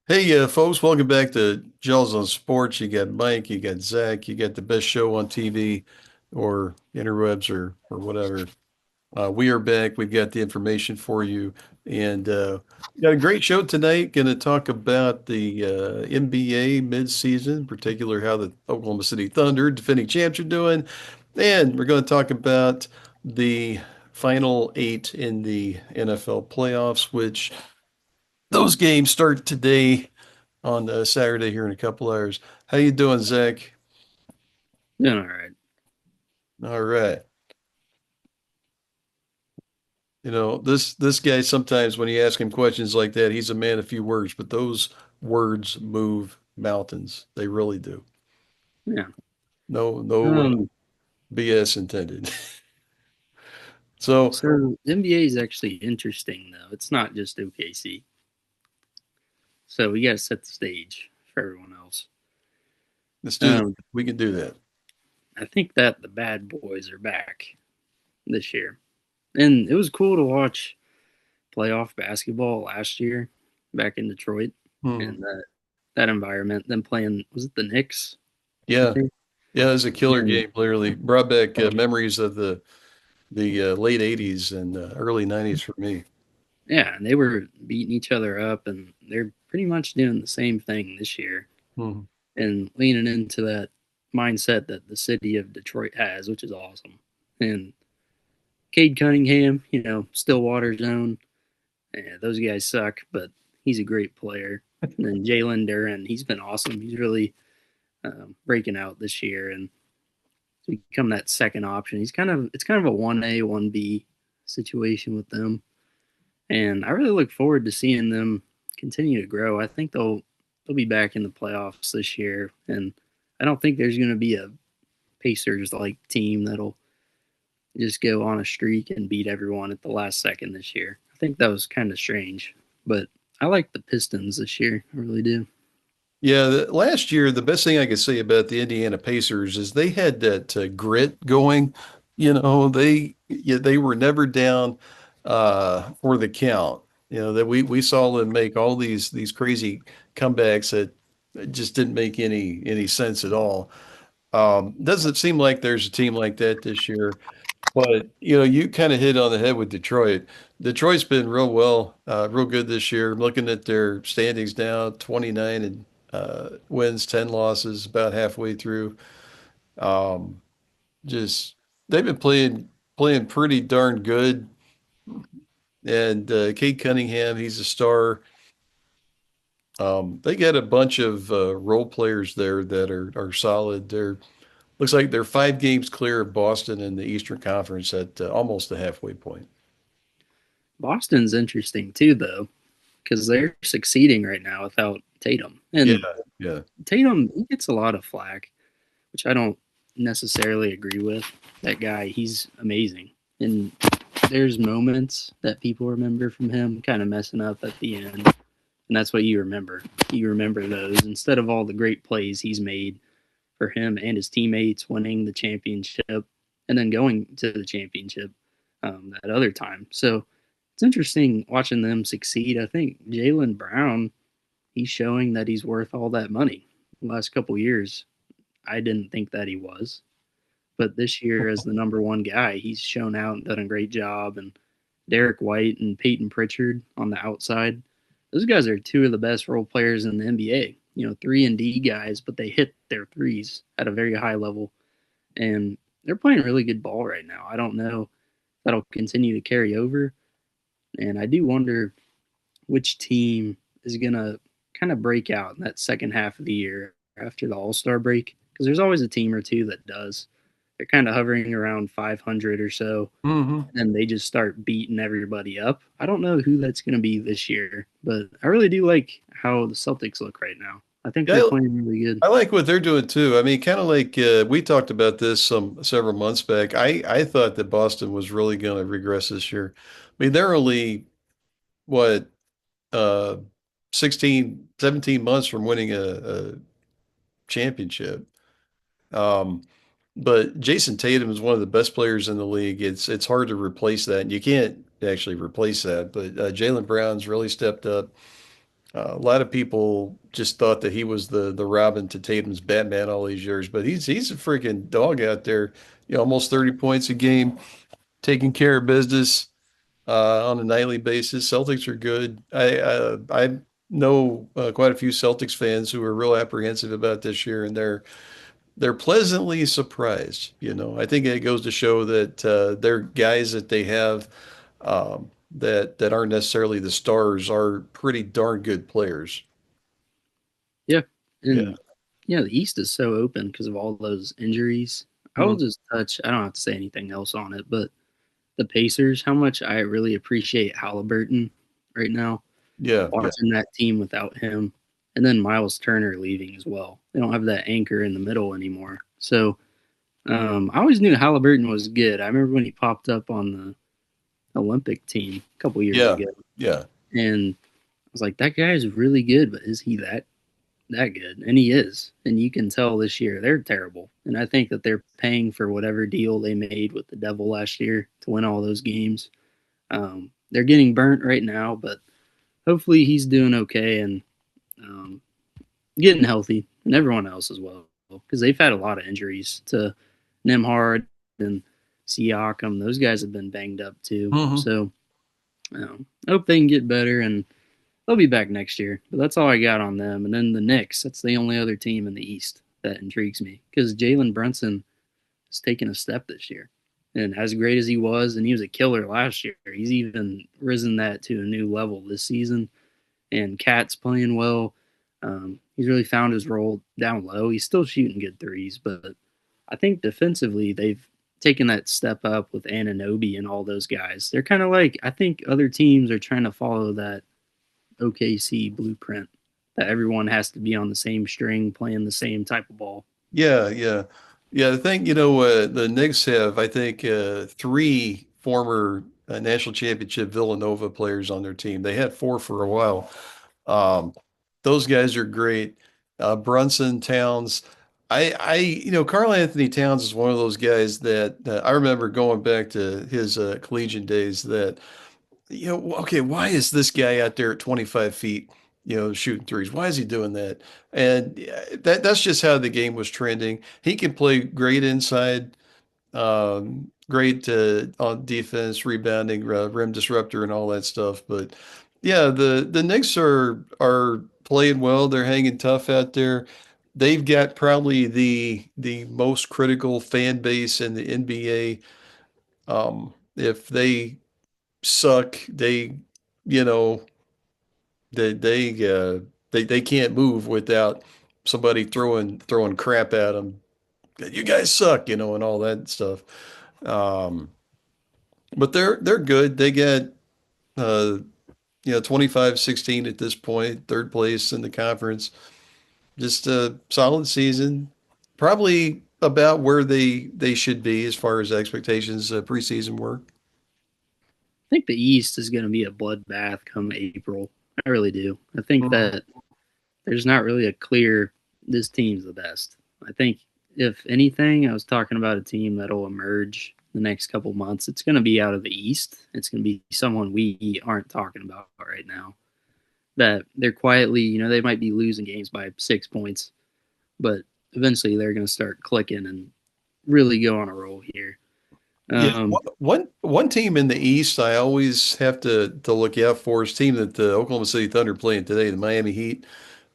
Hey, folks, welcome back to Gels on Sports. You got Mike, you got Zach, you got the best show on TV or interwebs or whatever. We are back. We've got the information for you. And we got a great show tonight. Going to talk about the NBA midseason, in particular how the Oklahoma City Thunder, defending champs, are doing. And we're going to talk about the final eight in the NFL playoffs, which those games start today on Saturday here in a couple hours. How you doing, Zach? Doing all right. All right. This guy sometimes when you ask him questions like that, he's a man of few words, but those words move mountains. They really do. Yeah. No Um. BS intended. So So the NBA is actually interesting, though. It's not just OKC. So we got to set the stage for everyone else. let's do that. Um. We can do that. I think that the bad boys are back this year, and it was cool to watch playoff basketball last year back in Detroit Hmm. and that environment. Them playing, was it the Knicks? I Yeah. think. Yeah, it was a killer And game. Literally brought back memories of the late '80s and early '90s for me. yeah, and they were beating each other up, and they're pretty much doing the same thing this year Hmm. and leaning into that mindset that the city of Detroit has, which is awesome. And Cade Cunningham, Stillwater zone, yeah, those guys suck, but he's a great player. And then Jalen Duran, he's been awesome. He's really breaking out this year and become that second option. It's kind of a 1A, 1B situation with them. And I really look forward to seeing them continue to grow. I think they'll be back in the playoffs this year, and I don't think there's going to be a Pacers like team that'll just go on a streak and beat everyone at the last second this year. I think that was kind of strange, but I like the Pistons this year. I really do. Yeah, last year, the best thing I could say about the Indiana Pacers is they had that grit going. They were never down for the count. That we saw them make all these crazy comebacks that just didn't make any sense at all. Doesn't seem like there's a team like that this year. But you kind of hit on the head with Detroit. Detroit's been real good this year. I'm looking at their standings now, 29 and wins, 10 losses, about halfway through. Um, just they've been playing pretty darn good. And Kate Cunningham, he's a star. They got a bunch of role players there that are solid. They're looks like they're 5 games clear of Boston in the Eastern Conference at almost the halfway point. Boston's interesting too, though, because they're succeeding right now without Tatum. Yeah, And yeah. Tatum, he gets a lot of flack, which I don't necessarily agree with. That guy, he's amazing. And there's moments that people remember from him kind of messing up at the end. And that's what you remember. You remember those instead of all the great plays he's made for him and his teammates winning the championship and then going to the championship that other time. So it's interesting watching them succeed. I think Jalen Brown, he's showing that he's worth all that money. The last couple of years, I didn't think that he was. But this year, as the number one guy, he's shown out and done a great job. And Derek White and Peyton Pritchard on the outside, those guys are two of the best role players in the NBA. 3 and D guys, but they hit their threes at a very high level. And they're playing really good ball right now. I don't know if that'll continue to carry over. And I do wonder which team is going to kind of break out in that second half of the year after the All Star break. Because there's always a team or two that does. They're kind of hovering around 500 or so, Hmm. and they just start beating everybody up. I don't know who that's going to be this year, but I really do like how the Celtics look right now. I think they're Yeah, playing really good. I like what they're doing too. I mean, kind of like we talked about this some several months back. I thought that Boston was really going to regress this year. I mean, they're only what uh 16, 17 months from winning a championship. Um, but Jason Tatum is one of the best players in the league. It's hard to replace that, and you can't actually replace that. But Jalen Brown's really stepped up. A lot of people just thought that he was the Robin to Tatum's Batman all these years, but he's a freaking dog out there. Almost 30 points a game, taking care of business on a nightly basis. Celtics are good. I know quite a few Celtics fans who are real apprehensive about this year, and they're pleasantly surprised. I think it goes to show that their guys that they have that aren't necessarily the stars are pretty darn good players. Yeah, Yeah. and yeah, the East is so open because of all those injuries. I will Mhm. just touch. I don't have to say anything else on it, but the Pacers, how much I really appreciate Halliburton right now. Yeah. Yeah. Watching that team without him, and then Miles Turner leaving as well. They don't have that anchor in the middle anymore. So I always knew Halliburton was good. I remember when he popped up on the Olympic team a couple years Yeah. ago, Yeah. and I was like, that guy is really good, but is he that good? And he is. And you can tell this year they're terrible. And I think that they're paying for whatever deal they made with the Devil last year to win all those games. They're getting burnt right now, but hopefully he's doing okay and um, getting healthy, and everyone else as well, because they've had a lot of injuries to Nemhard and Siakam. Those guys have been banged up too. Hmm. So I hope they can get better and they'll be back next year. But that's all I got on them. And then the Knicks, that's the only other team in the East that intrigues me because Jalen Brunson has taken a step this year. And as great as he was, and he was a killer last year, he's even risen that to a new level this season. And Cat's playing well. He's really found his role down low. He's still shooting good threes, but I think defensively they've taken that step up with Ananobi and all those guys. They're kind of like I think other teams are trying to follow that OKC blueprint that everyone has to be on the same string playing the same type of ball. Yeah. Yeah. Yeah. The thing, the Knicks have, I think, three former national championship Villanova players on their team. They had four for a while. Um, those guys are great. Brunson, Towns. Karl Anthony Towns is one of those guys that I remember going back to his collegiate days that, okay, why is this guy out there at 25 feet, shooting threes? Why is he doing that? And that's just how the game was trending. He can play great inside, great on defense, rebounding, rim disruptor, and all that stuff. But yeah, the Knicks are playing well. They're hanging tough out there. They've got probably the most critical fan base in the NBA. If they suck, you know, they they uh, they can't move without somebody throwing crap at them. You guys suck, and all that stuff. Um, but they're good. They get uh 25-16 at this point, third place in the conference. Just a solid season. Probably about where they should be as far as expectations preseason work. I think the East is going to be a bloodbath come April. I really do. I think Mhm. that there's not really a clear this team's the best. I think if anything, I was talking about a team that'll emerge the next couple months. It's going to be out of the East. It's going to be someone we aren't talking about right now. That they're quietly, they might be losing games by 6 points, but eventually they're going to start clicking and really go on a roll here. Yeah, Um, one team in the East I always have to look out for is a team that the Oklahoma City Thunder playing today, the Miami Heat.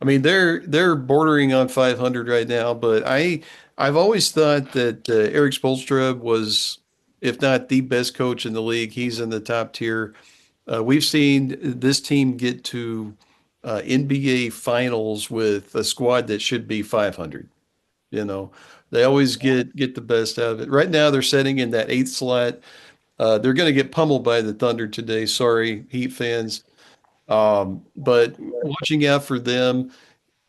I mean, they're bordering on 500 right now, but I've always thought that Eric Spoelstra was, if not the best coach in the league, he's in the top tier. We've seen this team get to NBA finals with a squad that should be 500. You know, they always get the best out of it. Right now, they're sitting in that eighth slot. They're going to get pummeled by the Thunder today. Sorry, Heat fans. But watching out for them.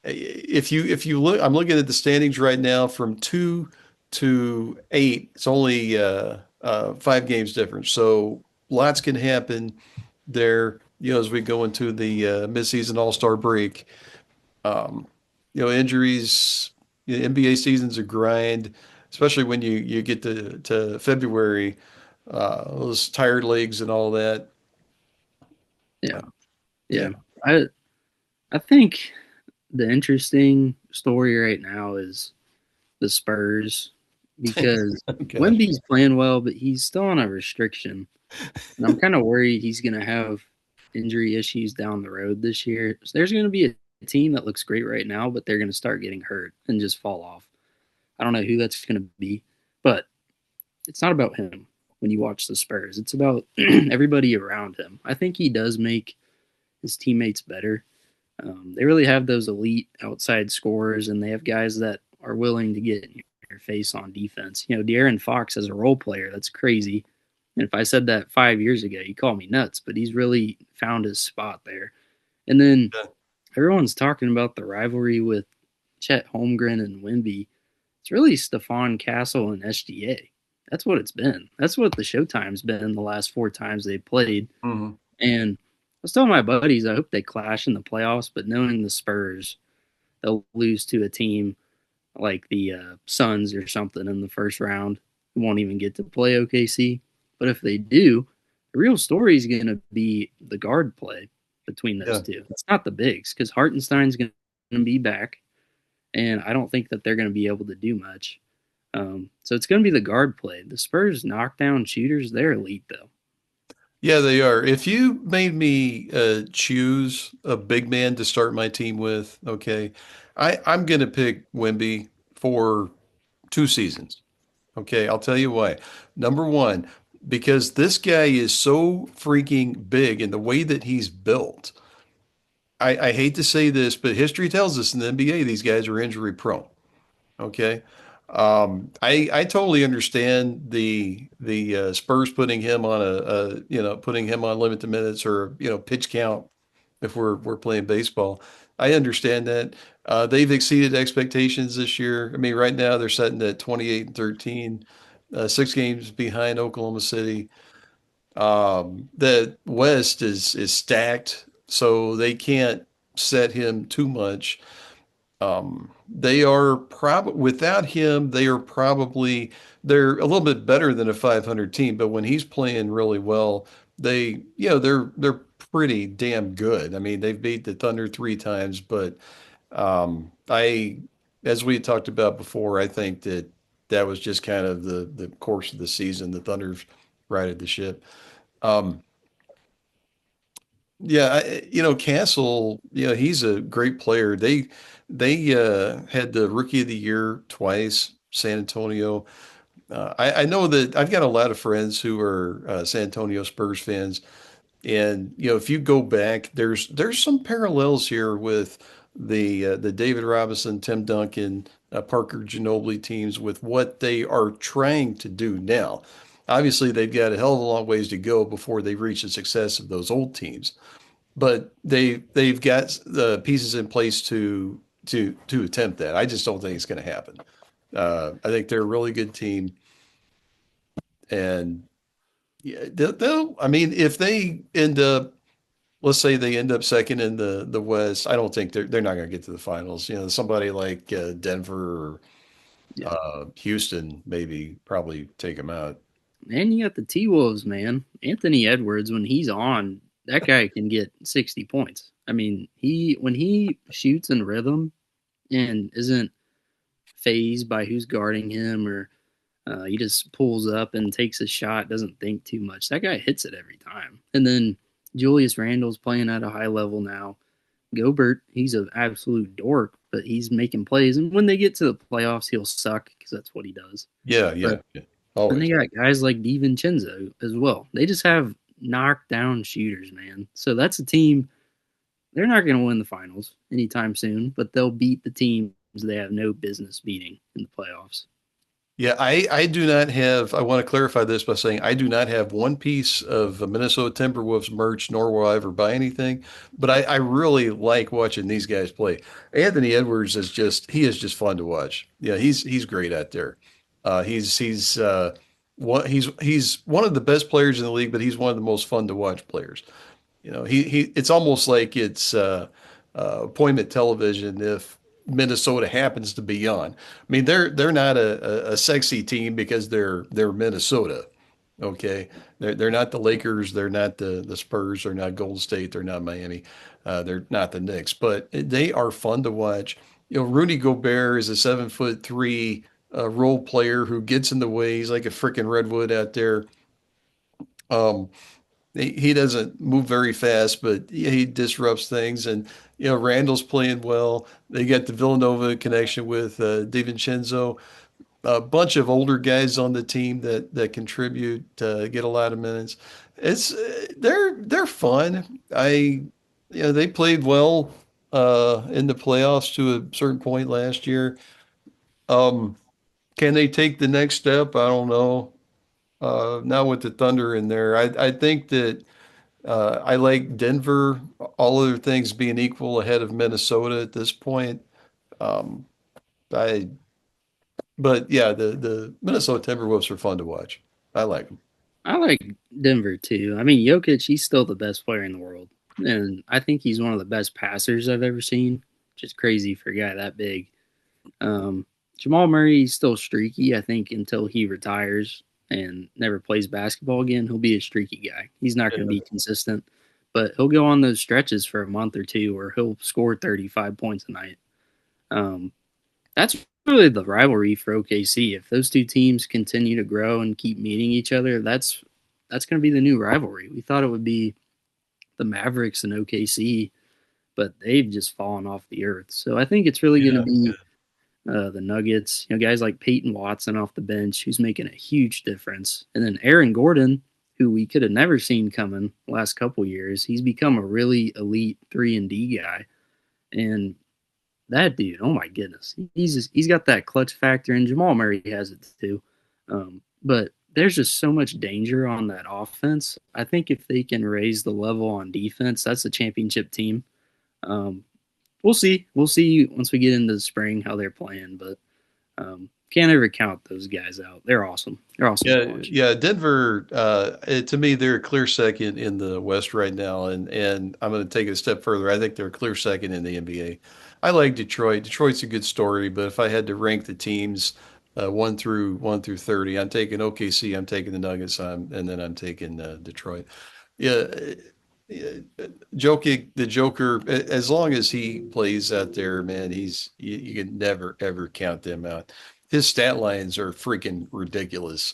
If you look, I'm looking at the standings right now from 2 to 8. It's only 5 games difference. So lots can happen there. As we go into the midseason All Star break. Um, Injuries. NBA season's a grind, especially when you get to February. Those tired legs and all that. yeah, Uh, yeah. yeah. I I think the interesting story right now is the Spurs because Okay. Wemby's playing well, but he's still on a restriction. And I'm kind of worried he's going to have injury issues down the road this year. So there's going to be a team that looks great right now, but they're going to start getting hurt and just fall off. I don't know who that's going to be, but it's not about him when you watch the Spurs. It's about everybody around him. I think he does make his teammates better. They really have those elite outside scorers, and they have guys that are willing to get in your face on defense. You know, De'Aaron Fox as a role player, that's crazy. And if I said that 5 years ago, you call me nuts, but he's really found his spot there. And then Yeah. everyone's talking about the rivalry with Chet Holmgren and Wemby. It's really Stephon Castle and SGA. That's what it's been. That's what the Showtime's been the last 4 times they played. Mhm. And I was telling my buddies, I hope they clash in the playoffs, but knowing the Spurs, they'll lose to a team like the Suns or something in the first round. They won't even get to play OKC. But if they do, the real story is going to be the guard play between those Yeah. two. It's not the bigs because Hartenstein's going to be back, and I don't think that they're going to be able to do much. So it's going to be the guard play. The Spurs knockdown shooters, they're elite though. Yeah, they are. If you made me choose a big man to start my team with, okay, I'm going to pick Wemby for 2 seasons. Okay, I'll tell you why. Number one, because this guy is so freaking big and the way that he's built. I hate to say this, but history tells us in the NBA these guys are injury prone. Okay. I totally understand the Spurs putting him on putting him on limited minutes or pitch count if we're playing baseball. I understand that. They've exceeded expectations this year. I mean, right now they're sitting at 28 and 13, 6 games behind Oklahoma City. The West is stacked, so they can't set him too much. They are probably without him, they're a little bit better than a 500 team, but when he's playing really well, they're pretty damn good. I mean, they've beat the Thunder 3 times, but I as we had talked about before, I think that that was just kind of the course of the season. The Thunder's righted the ship. Um, yeah, Castle, he's a great player. They had the Rookie of the Year twice, San Antonio. I know that I've got a lot of friends who are San Antonio Spurs fans, and if you go back, there's some parallels here with the David Robinson, Tim Duncan, Parker Ginobili teams with what they are trying to do now. Obviously, they've got a hell of a long ways to go before they reach the success of those old teams, but they've got the pieces in place to attempt that. I just don't think it's going to happen. I think they're a really good team, and yeah, they'll. I mean, if they end up, let's say they end up second in the West, I don't think they're not going to get to the finals. Somebody like Denver or Yeah. Houston maybe probably take them out. And you got the T Wolves, man. Anthony Edwards, when he's on, that guy can get 60 points. I mean, he when he shoots in rhythm and isn't phased by who's guarding him or he just pulls up and takes a shot, doesn't think too much. That guy hits it every time. And then Julius Randle's playing at a high level now. Gobert, he's an absolute dork, but he's making plays. And when they get to the playoffs, he'll suck because that's what he does. Yeah, But yeah, yeah. then they Always. got guys like DiVincenzo as well. They just have knockdown shooters, man. So that's a team. They're not going to win the finals anytime soon, but they'll beat the teams they have no business beating in the playoffs. Yeah, I do not have, I want to clarify this by saying I do not have one piece of Minnesota Timberwolves merch, nor will I ever buy anything. But I really like watching these guys play. Anthony Edwards he is just fun to watch. Yeah, he's great out there. He's one of the best players in the league, but he's one of the most fun to watch players. It's almost like it's appointment television if Minnesota happens to be on. I mean, they're not a sexy team because they're Minnesota. Okay, they're not the Lakers, they're not the Spurs, they're not Golden State, they're not Miami, they're not the Knicks, but they are fun to watch. You know, Rudy Gobert is a 7'3" role player who gets in the way. He's like a freaking redwood out there. Um, he doesn't move very fast, but he disrupts things. And you know, Randall's playing well. They got the Villanova connection with DiVincenzo, a bunch of older guys on the team that contribute, get a lot of minutes. It's they're fun. They played well in the playoffs to a certain point last year. Um, can they take the next step? I don't know. Not with the Thunder in there. I think that I like Denver, all other things being equal, ahead of Minnesota at this point. Um, I But yeah, the Minnesota Timberwolves are fun to watch. I like them. I like Denver too. I mean, Jokic, he's still the best player in the world, and I think he's one of the best passers I've ever seen. Which is crazy for a guy that big. Um, Jamal Murray is still streaky. I think until he retires and never plays basketball again, he'll be a streaky guy. He's not going to Yeah. be consistent, but he'll go on those stretches for a month or two where he'll score 35 points a night. Um, that's really the rivalry for OKC. If those two teams continue to grow and keep meeting each other, that's going to be the new rivalry. We thought it would be the Mavericks and OKC, but they've just fallen off the earth. So I think it's really going to Yeah. be the Nuggets. You know, guys like Peyton Watson off the bench, who's making a huge difference, and then Aaron Gordon, who we could have never seen coming the last couple years. He's become a really elite 3-and-D guy, and that dude, oh my goodness, he's got that clutch factor, and Jamal Murray has it too. But there's just so much danger on that offense. I think if they can raise the level on defense, that's a championship team. Um, we'll see. We'll see once we get into the spring how they're playing, but can't ever count those guys out. They're awesome. They're awesome to Yeah, watch. yeah. Denver, to me, they're a clear second in the West right now, and I'm going to take it a step further. I think they're a clear second in the NBA. I like Detroit. Detroit's a good story, but if I had to rank the teams one through 30, I'm taking OKC, I'm taking the Nuggets, and then I'm taking Detroit. Yeah, yeah, Jokic, the Joker. As long as he plays out there, man, you can never ever count them out. His stat lines are freaking ridiculous.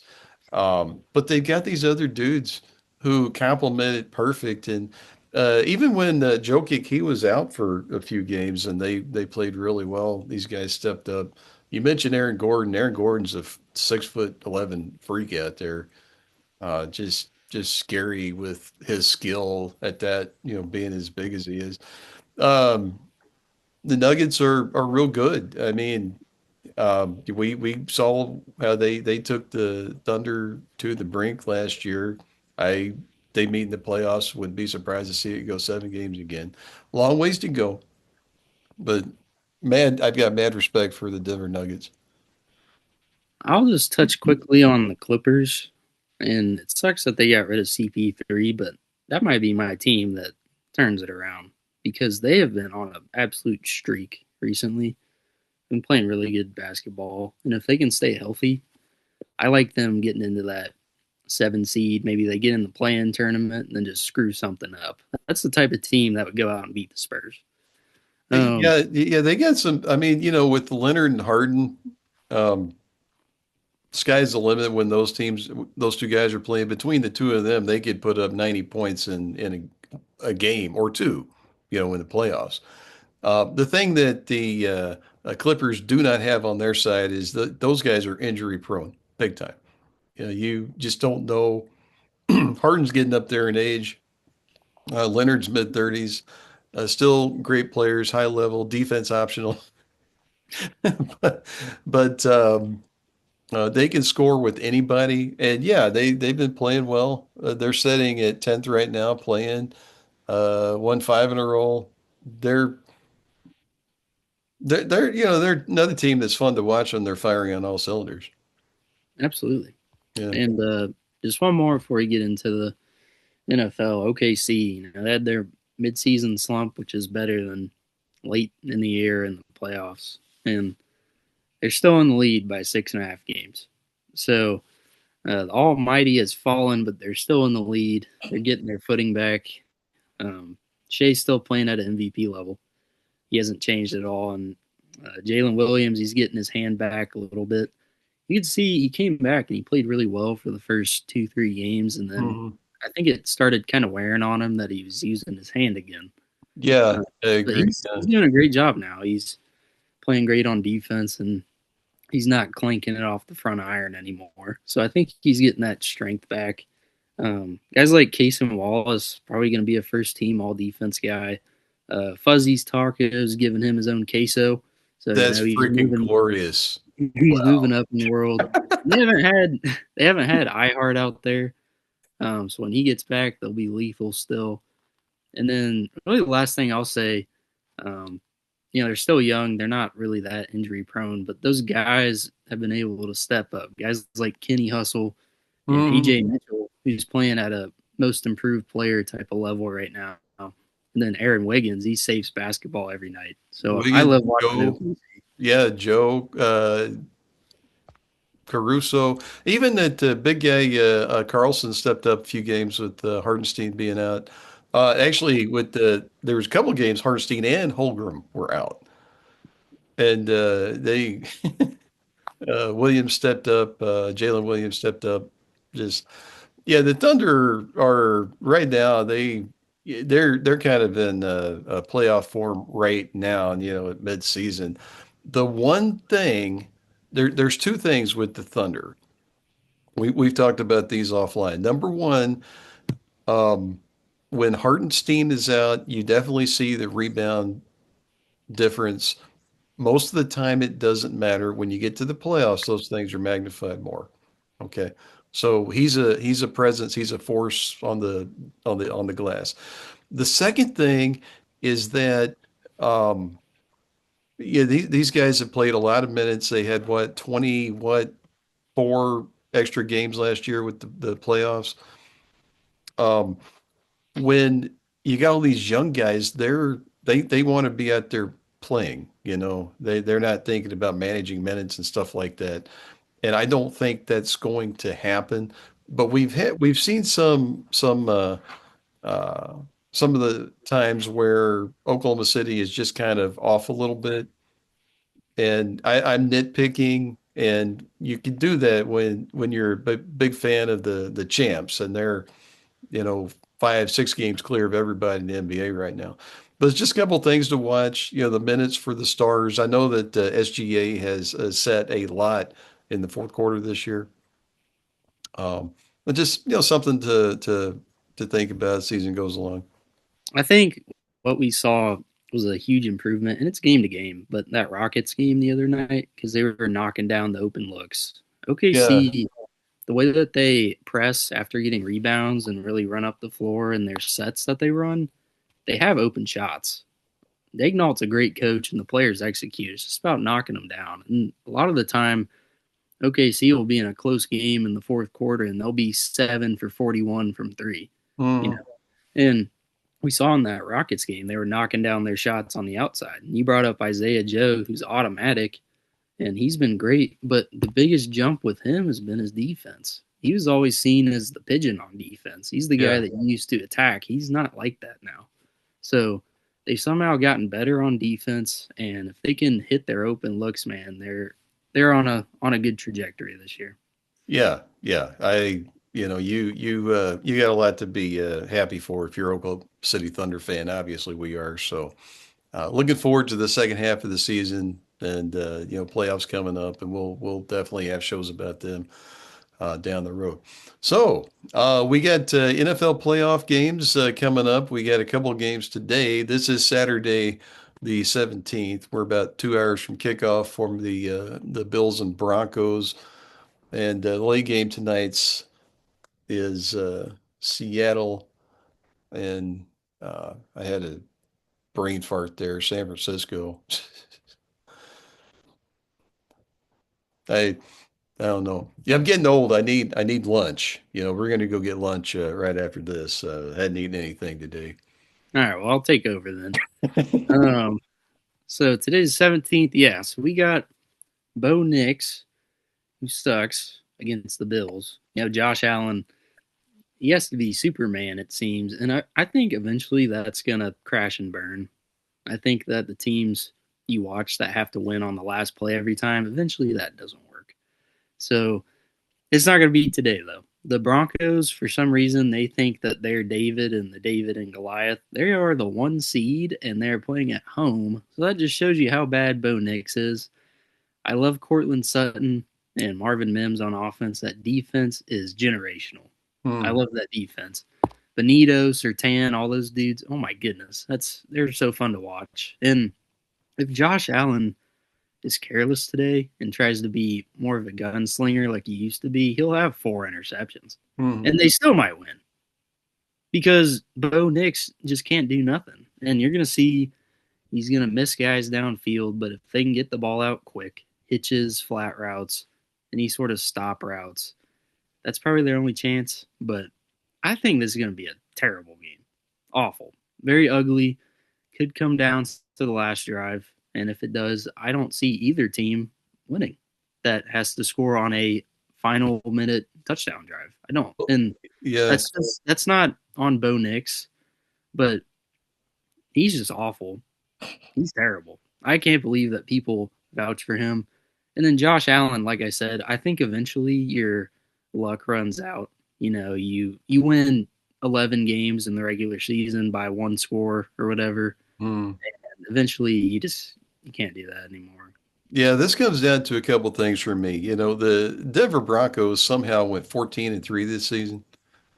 But they've got these other dudes who complement it perfect. And even when Jokic, he was out for a few games and they played really well. These guys stepped up. You mentioned Aaron Gordon. Aaron Gordon's a 6'11" freak out there. Just scary with his skill at that, being as big as he is. Um, the Nuggets are real good. I mean, we saw how they took the Thunder to the brink last year. I They meet in the playoffs. Wouldn't be surprised to see it go 7 games again. Long ways to go, but man, I've got mad respect for the Denver Nuggets. I'll just touch quickly on the Clippers, and it sucks that they got rid of CP3, but that might be my team that turns it around because they have been on an absolute streak recently. Been playing really good basketball, and if they can stay healthy, I like them getting into that 7 seed. Maybe they get in the play-in tournament and then just screw something up. That's the type of team that would go out and beat the Spurs. Um, Yeah, yeah, they got some. I mean, with Leonard and Harden, um, sky's the limit when those two guys are playing. Between the two of them, they could put up 90 points in a game or two, in the playoffs. The thing that the Clippers do not have on their side is that those guys are injury prone, big time. You just don't know. Harden's getting up there in age. Leonard's mid 30s. Still great players, high level, defense optional. but they can score with anybody. And yeah, they've been playing well. They're sitting at 10th right now, playing won 5 in a row. They're they're another team that's fun to watch when they're firing on all cylinders. Absolutely. Yeah. And just one more before we get into the NFL. OKC, they had their midseason slump, which is better than late in the year in the playoffs, and they're still in the lead by 6.5 games. So The Almighty has fallen, but they're still in the lead. They're getting their footing back. Um, Shea's still playing at an MVP level. He hasn't changed at all. And Jalen Williams, he's getting his hand back a little bit. You could see he came back and he played really well for the first 2-3 games, and then Mhm. I think it started kind of wearing on him that he was using his hand again. Yeah, Uh, I but agree. he's doing a great job now. He's playing great on defense, and he's not clanking it off the front iron anymore. So I think he's getting that strength back. Guys like Case and Wallace probably going to be a first team all defense guy. Fuzzy's Taco is giving him his own queso, so That's he's freaking moving. glorious. He's moving up in the world. They haven't had iHeart out there, so when he gets back, they'll be lethal still. And then really the last thing I'll say, um, they're still young. They're not really that injury prone, but those guys have been able to step up. Guys like Kenny Hustle and Mhm. AJ Mitchell, who's playing at a most improved player type of level right now. And then Aaron Wiggins, he saves basketball every night. So I Wiggins, love watching Joe, OKC. yeah, Joe, Caruso, even that big guy Carlson stepped up a few games with Hardenstein being out. Actually, there was a couple games Hardenstein and Holmgren were out, and they Williams stepped up. Jalen Williams stepped up. Just yeah, the Thunder are right now. They're kind of in a playoff form right now, and at midseason. The one thing there's two things with the Thunder. We've talked about these offline. Number one, um, when Hartenstein is out, you definitely see the rebound difference. Most of the time, it doesn't matter. When you get to the playoffs, those things are magnified more. Okay, so he's a presence. He's a force on the glass. The second thing is that yeah, these guys have played a lot of minutes. They had what 20 what 4 extra games last year with the playoffs. Um, when you got all these young guys, they want to be out there playing. They're not thinking about managing minutes and stuff like that. And I don't think that's going to happen. But we've seen uh, some of the times where Oklahoma City is just kind of off a little bit, and I'm nitpicking, and you can do that when you're a big fan of the champs, and they're you know 5 6 games clear of everybody in the NBA right now. But it's just a couple things to watch. The minutes for the stars. I know that SGA has set a lot in the fourth quarter this year. But just something to think about as season goes along. I think what we saw was a huge improvement, and it's game to game. But that Rockets game the other night, because they were knocking down the open looks. Yeah. OKC, the way that they press after getting rebounds and really run up the floor and their sets that they run, they have open shots. Dagnall's a great coach, and the players execute. It's just about knocking them down. And a lot of the time, OKC will be in a close game in the fourth quarter, and they'll be 7 for 41 from three. You know, Mhm. and we saw in that Rockets game, they were knocking down their shots on the outside. And you brought up Isaiah Joe, who's automatic, and he's been great. But the biggest jump with him has been his defense. He was always seen as the pigeon on defense. He's the guy Yeah. that you used to attack. He's not like that now. So they've somehow gotten better on defense, and if they can hit their open looks, man, they're on a good trajectory this year. Yeah. Yeah. You got a lot to be happy for if you're Oklahoma City Thunder fan. Obviously, we are. So, looking forward to the second half of the season, and playoffs coming up, and we'll definitely have shows about them down the road. So, we got NFL playoff games coming up. We got a couple of games today. This is Saturday, the 17th. We're about 2 hours from kickoff from the Bills and Broncos, and the late game tonight's is Seattle, and I had a brain fart there, San Francisco. I I don't know. Yeah, I'm getting old. I need lunch. We're gonna go get lunch right after this. Hadn't eaten anything today. All right, well, I'll take over then. Um, so today's 17th. Yeah, so we got Bo Nix, who sucks against the Bills, Josh Allen, he has to be Superman, it seems. And I think eventually that's going to crash and burn. I think that the teams you watch that have to win on the last play every time, eventually that doesn't work. So it's not going to be today, though. The Broncos, for some reason, they think that they're David and the David and Goliath. They are the one seed, and they're playing at home. So that just shows you how bad Bo Nix is. I love Cortland Sutton and Marvin Mims on offense. That defense is generational. I Hmm. love that defense. Benito, Sertan, all those dudes. Oh my goodness, they're so fun to watch. And if Josh Allen is careless today and tries to be more of a gunslinger like he used to be, he'll have 4 interceptions, Hmm. and they still might win because Bo Nix just can't do nothing. And you're gonna see he's gonna miss guys downfield, but if they can get the ball out quick, hitches, flat routes, any sort of stop routes, that's probably their only chance. But I think this is gonna be a terrible game, awful, very ugly. Could come down to the last drive, and if it does, I don't see either team winning. That has to score on a final minute touchdown drive. I don't, and Yeah. that's not on Bo Nix, but he's just awful. He's terrible. I can't believe that people vouch for him. And then Josh Allen, like I said, I think eventually your luck runs out. You win 11 games in the regular season by one score or whatever. Hmm. Eventually, you can't do that anymore. Yeah, this comes down to a couple things for me. The Denver Broncos somehow went 14-3 this season.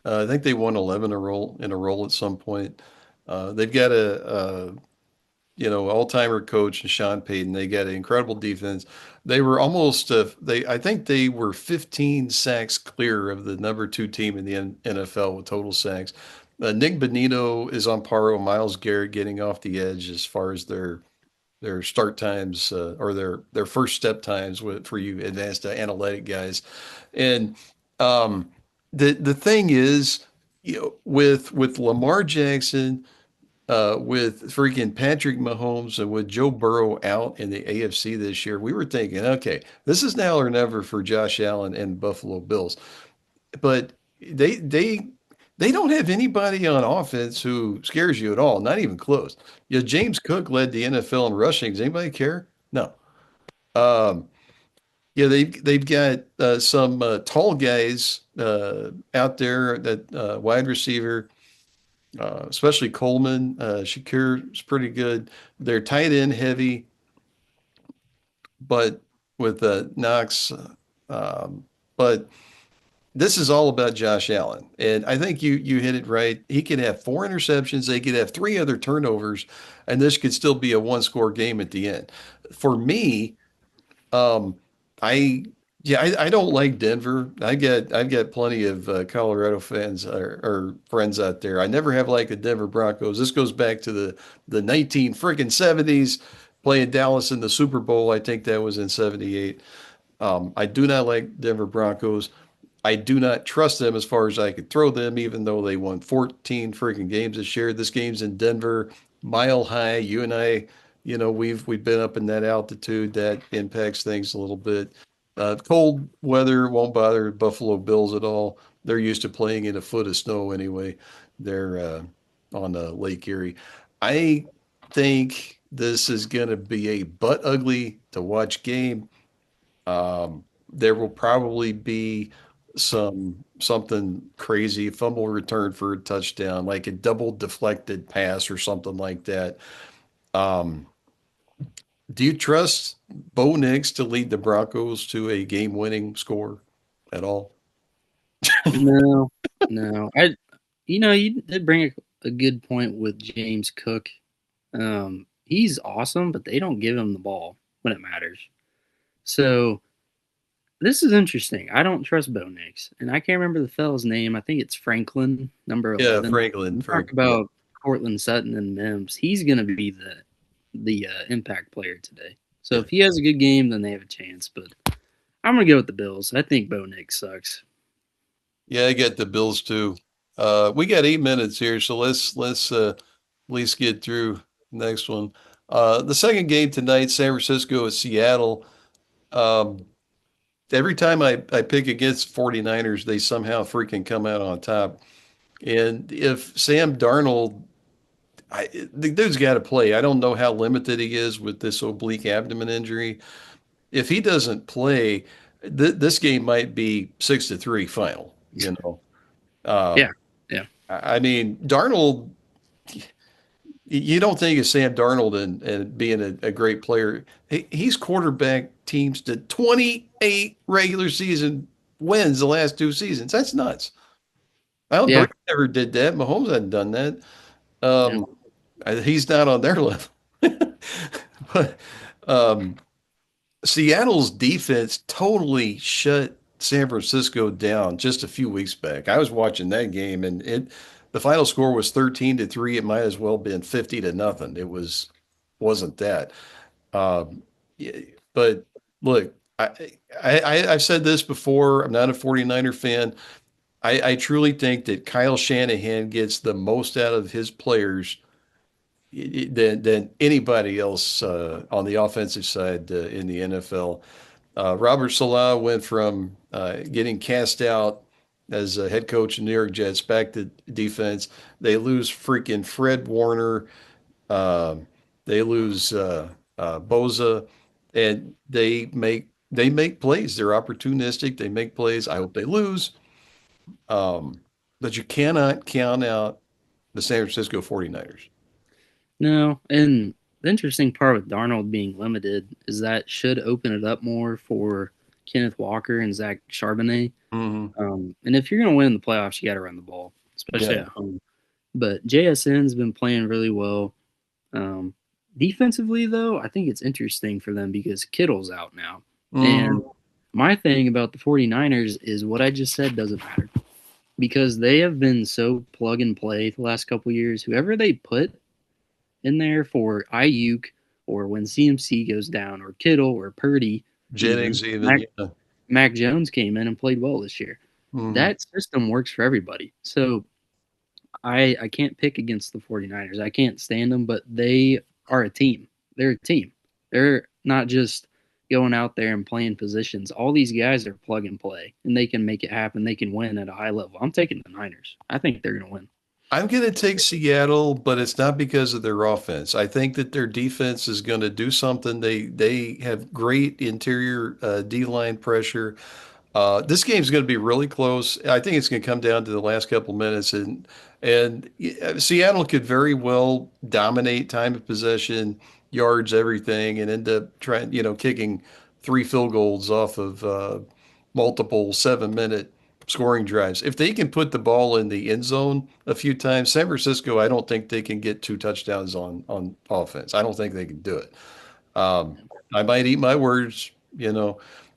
I think they won 11 in a row at some point. They've got a all-timer coach in Sean Payton. They got an incredible defense. They were almost I think they were 15 sacks clear of the number 2 team in the NFL with total sacks. Nick Bonito is on par with Myles Garrett getting off the edge as far as their start times or their first step times for you advanced analytic guys. And um, the thing is, with Lamar Jackson, with freaking Patrick Mahomes, and with Joe Burrow out in the AFC this year, we were thinking, okay, this is now or never for Josh Allen and Buffalo Bills. But they they they don't have anybody on offense who scares you at all, not even close. James Cook led the NFL in rushing. Does anybody care? No. Um, yeah, they've got some tall guys out there that wide receiver, especially Coleman. Shakir is pretty good. They're tight end heavy, but with Knox. But this is all about Josh Allen. And I think you hit it right. He could have 4 interceptions, they could have 3 other turnovers, and this could still be a one-score game at the end. For me, um, I yeah, I don't like Denver. I've got plenty of Colorado fans or friends out there. I never have liked the Denver Broncos. This goes back to the 19 freaking 70s playing Dallas in the Super Bowl. I think that was in 78. I do not like Denver Broncos. I do not trust them as far as I could throw them, even though they won 14 freaking games this year. This game's in Denver, mile high. You and I, we've been up in that altitude. That impacts things a little bit. Cold weather won't bother Buffalo Bills at all. They're used to playing in a foot of snow anyway. They're on Lake Erie. I think this is going to be a butt ugly to watch game. There will probably be something crazy, fumble return for a touchdown, like a double deflected pass or something like that. Um, do you trust Bo Nix to lead the Broncos to a game-winning score at all? No, no. You did bring a good point with James Cook. He's awesome, but they don't give him the ball when it matters. So this is interesting. I don't trust Bo Nix, and I can't remember the fellow's name. I think it's Franklin, number Yeah, 11. Franklin. You talk Yeah. about Cortland Sutton and Mims. He's going to be the impact player today. So Yeah. if he has a good game, then they have a chance. But I'm going to go with the Bills. I think Bo Nix sucks. Yeah, I get the Bills too. We got 8 minutes here, so let's at least get through next one. The second game tonight, San Francisco at Seattle. Um, every time I pick against 49ers, they somehow freaking come out on top. And if Sam Darnold, the dude's got to play. I don't know how limited he is with this oblique abdomen injury. If he doesn't play, this game might be 6-3 final. Yeah, Um, yeah, I mean, Darnold, you don't think of Sam Darnold and being a great player. He's quarterback teams to 28 regular season wins the last two seasons. That's nuts. Alan yeah, Brady never did that. Mahomes hadn't done that. yeah. Um, he's not on their level. But um, Seattle's defense totally shut San Francisco down just a few weeks back. I was watching that game and the final score was 13-3. It might as well been 50-0. Wasn't that. Um, yeah, but look, I've said this before. I'm not a 49er fan. I truly think that Kyle Shanahan gets the most out of his players than anybody else on the offensive side in the NFL. Robert Salah went from getting cast out as a head coach in New York Jets back to defense. They lose freaking Fred Warner. Um, they lose Boza, and they make plays. They're opportunistic. They make plays. I hope they lose, um, but you cannot count out the San Francisco 49ers. No, and the interesting part with Darnold being limited is that should open it up more for Kenneth Walker and Zach Charbonnet. Hmm. And if you're going to win in the playoffs, you got to run the ball, especially Yeah. at home. But JSN's been playing really well. Um, Defensively, though, I think it's interesting for them because Kittle's out now. And Hmm. my thing about the 49ers is what I just said doesn't matter because they have been so plug and play the last couple years. Whoever they put in there for Ayuk or when CMC goes down or Kittle or Purdy, even Jennings even, Mac, yeah. Mac Jones came in and played well this year. Hmm. That system works for everybody. So I can't pick against the 49ers. I can't stand them, but they are a team. They're a team. They're not just going out there and playing positions. All these guys are plug and play, and they can make it happen. They can win at a high level. I'm taking the Niners. I think they're going to win. I'm going to take Seattle, but it's not because of their offense. I think that their defense is going to do something. They have great interior D-line pressure. This game's going to be really close. I think it's going to come down to the last couple minutes, and Seattle could very well dominate time of possession, yards, everything, and end up trying, kicking three field goals off of multiple 7-minute scoring drives. If they can put the ball in the end zone a few times, San Francisco, I don't think they can get two touchdowns on offense. I don't think they can do it. Um, I might eat my words,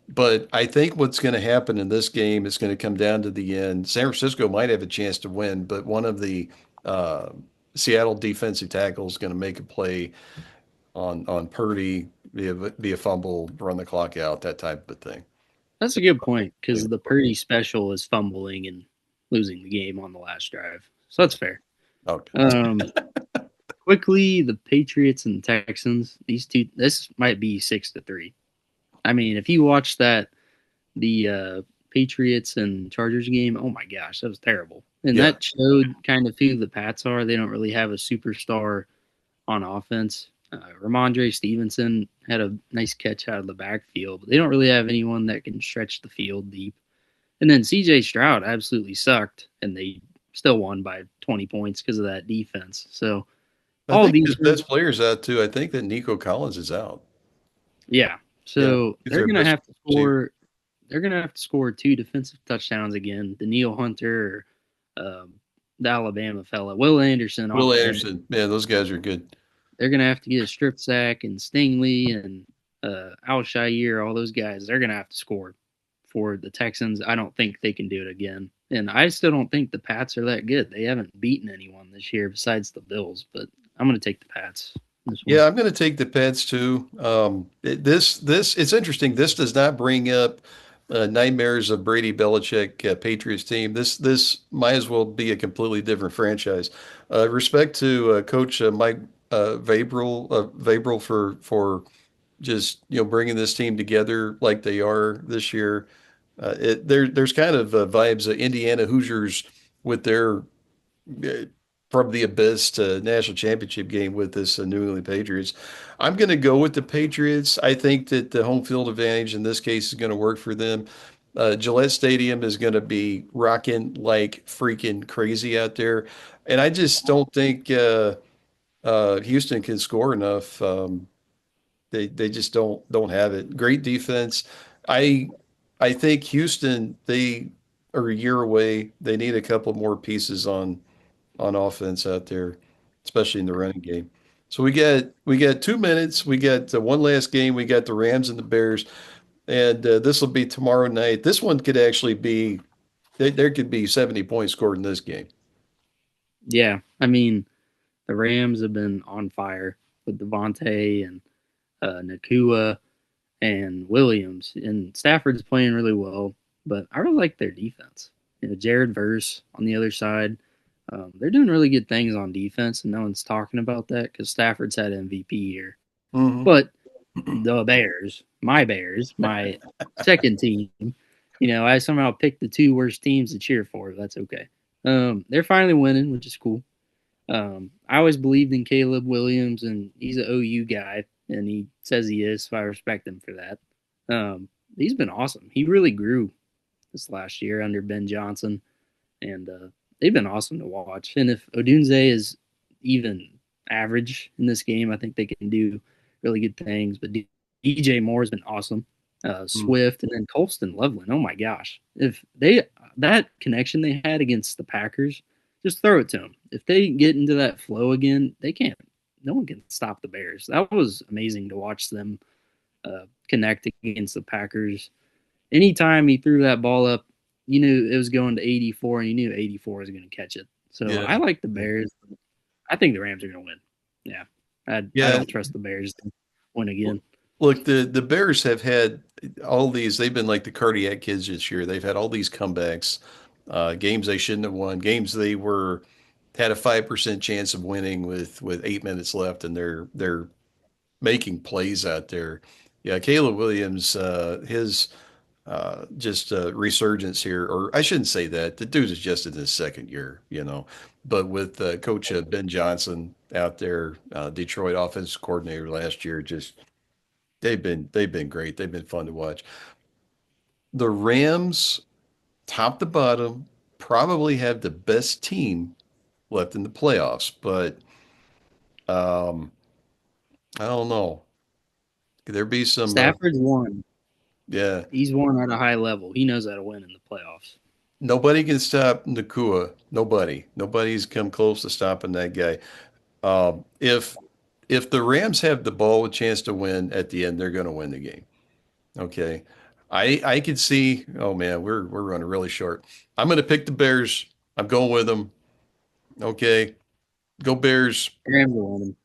but I think what's going to happen in this game is going to come down to the end. San Francisco might have a chance to win, but one of the uh, Seattle defensive tackles is going to make a play on Purdy, be a fumble, run the clock out, that type of thing. That's a good point because the Purdy special is fumbling and losing the game on the last drive. So that's fair. Okay. Um, Quickly, the Patriots and Texans. These two. This might be 6-3. I mean, if you watch the Patriots and Chargers game, oh my gosh, that was terrible. And Yeah. that showed kind of who the Pats are. They don't really have a superstar on offense. Ramondre Stevenson had a nice catch out of the backfield, but they don't really have anyone that can stretch the field deep. And then CJ Stroud absolutely sucked, and they still won by 20 points because of that defense. So I all think his best defense, player's out too. I think that Nico Collins is out. yeah. Yeah. So He's they're their gonna best have to receiver. score. They're gonna have to score two defensive touchdowns again. Daniil Hunter, or the Alabama fella, Will Anderson off Will the bench. Anderson, man, those guys are good. They're gonna have to get a strip sack, and Stingley and Al Shire, all those guys. They're gonna have to score for the Texans. I don't think they can do it again, and I still don't think the Pats are that good. They haven't beaten anyone this year besides the Bills, but I'm gonna take the Pats this one. Yeah, I'm going to take the Pats too. It's interesting. This does not bring up nightmares of Brady Belichick Patriots team. This might as well be a completely different franchise. Respect to Coach Mike Vrabel for just bringing this team together like they are this year. There's kind of vibes of Indiana Hoosiers with their uh, from the abyss to national championship game with this New England Patriots. I'm going to go with the Patriots. I think that the home field advantage in this case is going to work for them. Gillette Stadium is going to be rocking like freaking crazy out there, and I just don't think Houston can score enough. They just don't have it. Great defense. I I think Houston they are a year away. They need a couple more pieces on offense out there, especially in the running game. So we got 2 minutes. We got one last game. We got the Rams and the Bears, and this will be tomorrow night. This one could actually be there could be 70 points scored in this game. Yeah, I mean the Rams have been on fire with Devontae and Nakua and Williams, and Stafford's playing really well. But I really like their defense. Jared Verse on the other side, they're doing really good things on defense, and no one's talking about that because Stafford's had MVP year. Hmm. But the Bears, my second team, I somehow picked the two worst teams to cheer for. But that's okay. They're finally winning, which is cool. I always believed in Caleb Williams, and he's an OU guy, and he says he is, so I respect him for that. He's been awesome. He really grew this last year under Ben Johnson, and they've been awesome to watch. And if Odunze is even average in this game, I think they can do really good things. But DJ Moore has been awesome. Swift and then Colston Loveland. Oh my gosh! If they that connection they had against the Packers, just throw it to them. If they get into that flow again, they can't. No one can stop the Bears. That was amazing to watch them connect against the Packers. Anytime he threw that ball up, you knew it was going to 84, and you knew 84 was going to catch it. So Yeah. I like the Bears. I think the Rams are going to win. Yeah, I Yeah. don't trust the Bears to win again. Look, the Bears have had all these. They've been like the cardiac kids this year. They've had all these comebacks, games they shouldn't have won, games they were had a 5% chance of winning with 8 minutes left, and they're making plays out there. Yeah, Caleb Williams, his just resurgence here, or I shouldn't say that. The dude is just in his second year. But with Coach Ben Johnson out there, Detroit offensive coordinator last year, just they've been great. They've been fun to watch. The Rams, top to bottom, probably have the best team left in the playoffs, but um, I don't know. Could there be some? Stafford's won. Yeah, He's won at a high level. He knows how to win in the playoffs. nobody can stop Nakua. Nobody's come close to stopping that guy. If the Rams have the ball with a chance to win at the end, they're going to win the game. Okay. I could see, oh man, we're running really short. I'm going to pick the Bears. I'm going with them. Okay. Go Bears. Rams are winning.